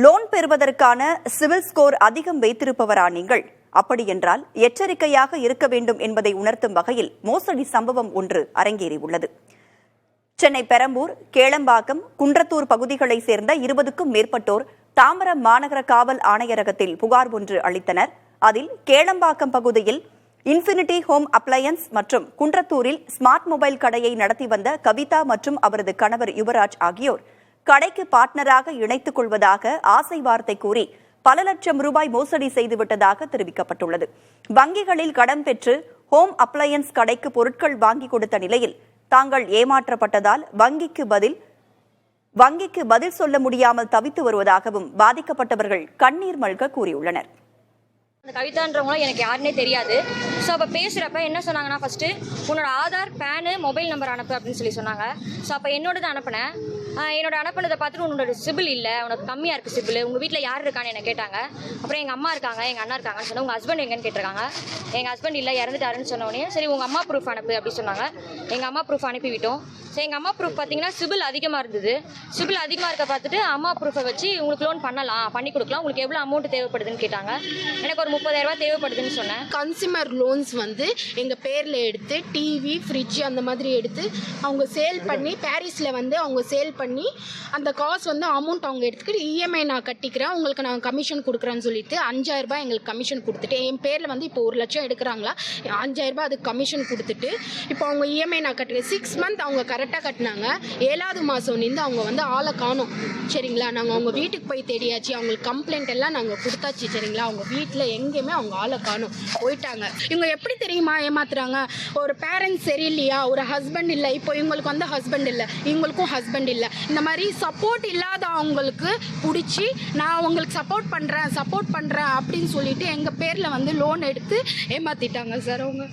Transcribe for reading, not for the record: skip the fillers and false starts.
Loan பெறுவதற்கான civil score அதிகம் வைத்திருப்பவரா நீங்கள்? அப்படியென்றால் எச்சரிக்கையாக இருக்க வேண்டும் என்பதை உணர்த்தும் வகையில் மோசடி சம்பவம் ஒன்று அரங்கேறியுள்ளது. சென்னை பெரம்பூர், கேளம்பாக்கம், குன்றத்தூர் பகுதிகளைச் சேர்ந்த 20க்கும் மேற்பட்டோர் தாம்பரம் மாநகர காவல் ஆணையரகத்தில் புகார் ஒன்று அளித்தனர். அதில் கேளம்பாக்கம் பகுதியில் இன்ஃபினிட்டி ஹோம் அப்ளையன்ஸ் மற்றும் குன்றத்தூரில் ஸ்மார்ட் மொபைல் கடையை நடத்தி வந்த கவிதா மற்றும் அவரது கணவர் யுவராஜ் ஆகியோர் கடைக்கு பார்ட்னராக இணைத்துக் கொள்வதாக ஆசை வார்த்தை கூறி பல லட்சம் ரூபாய் மோசடி செய்துவிட்டதாக தெரிவிக்கப்பட்டுள்ளது. வங்கிகளில் கடன் பெற்று ஹோம் அப்ளையன்ஸ் கடைக்கு பொருட்கள் வாங்கி கொடுத்த நிலையில் தாங்கள் ஏமாற்றப்பட்டதால் வங்கிக்கு பதில் சொல்ல முடியாமல் தவித்து வருவதாகவும் பாதிக்கப்பட்டவர்கள் கண்ணீர் மல்க கூறியுள்ளனர். அந்த கவிதான்றவங்களும் எனக்கு யாருன்னே தெரியாது. ஸோ அப்போ பேசுகிறப்ப என்ன சொன்னாங்கன்னா, ஃபஸ்ட்டு உன்னோட ஆதார், பேனு, மொபைல் நம்பர் அனுப்பு அப்படின்னு சொல்லி சொன்னாங்க. ஸோ அப்போ என்னோடது அனுப்பினேன். என்னோட அனுப்பினதை பார்த்துட்டு உன்னோட சிபில் இல்லை, உனக்கு கம்மியாக இருக்குது சிபில், உங்கள் வீட்டில் யார் இருக்கான்னு என்ன கேட்டாங்க. அப்புறம் எங்கள் அம்மா இருக்காங்க, எங்கள் அண்ணா இருக்காங்கன்னு சொன்னால், உங்கள் ஹஸ்பண்ட் எங்கன்னு கேட்டிருக்காங்க. எங்கள் ஹஸ்பண்ட் இல்லை, இறந்துட்டாருன்னு சொன்னோடனே சரி உங்கள் அம்மா ப்ரூஃப் அனுப்பு அப்படி சொன்னாங்க. எங்கள் அம்மா ப்ரூஃப் அனுப்பிவிட்டோம். ஸோ எங்கள் அம்மா ப்ரூஃப் பார்த்தீங்கன்னா சிபில் அதிகமாக இருந்தது. சிபில் அதிகமாக இருக்க பார்த்துட்டு அம்மா ப்ரூஃபை வச்சு உங்களுக்கு லோன் பண்ணி கொடுக்கலாம், உங்களுக்கு எவ்வளோ அமௌண்ட் தேவைப்படுதுன்னு கேட்டாங்க. எனக்கு ஒரு 30,000 தேவைப்படுதுன்னு சொன்னேன். கன்சியூமர் லோன்ஸ் வந்து எங்கள் பேரில் எடுத்து டிவி, ஃப்ரிட்ஜ் அந்த மாதிரி எடுத்து அவங்க சேல் பண்ணி பாரிஸில் வந்து அவங்க சேல் பண்ணி அந்த காசு வந்து அமௌண்ட் அவங்க எடுத்துக்கிட்டு இஎம்ஐ நான் கட்டிக்கிறேன், உங்களுக்கு நான் கமிஷன் கொடுக்குறேன்னு சொல்லிட்டு 5,000 ரூபாய் எங்களுக்கு கமிஷன் கொடுத்துட்டு, என் பேரில் வந்து இப்போ 1 லட்சம் எடுக்கிறாங்களா, 5,000 ரூபாய் அதுக்கு கமிஷன் கொடுத்துட்டு இப்போ அவங்க இஎம்ஐ நான் கட்டுறேன். 6 மந்த் அவங்க கரெக்டாக கட்டினாங்க. 7வது மாதம் நின்று அவங்க வந்து ஆளை காணும். சரிங்களா, நாங்கள் அவங்க வீட்டுக்கு போய் தேடியாச்சு, அவங்களுக்கு கம்ப்ளைண்ட் எல்லாம் நாங்கள் கொடுத்தாச்சு. சரிங்களா, அவங்க வீட்டில் எங்கேயுமே அவங்க ஆளை காணும், போயிட்டாங்க. இவங்க எப்படி தெரியுமா ஏமாத்துறாங்க? ஒரு பேரண்ட்ஸ் சரியில்லையா, ஒரு ஹஸ்பண்ட் இல்லை, இப்போ இவங்களுக்கு வந்து ஹஸ்பண்ட் இல்லை, இவங்களுக்கும் ஹஸ்பண்ட் இல்லை, இந்த மாதிரி சப்போர்ட் இல்லாத அவங்களுக்கு பிடிச்சி நான் அவங்களுக்கு சப்போர்ட் பண்ணுறேன் அப்படின்னு சொல்லிட்டு எங்கள் பேரில் வந்து லோன் எடுத்து ஏமாற்றிட்டாங்க சார் அவங்க.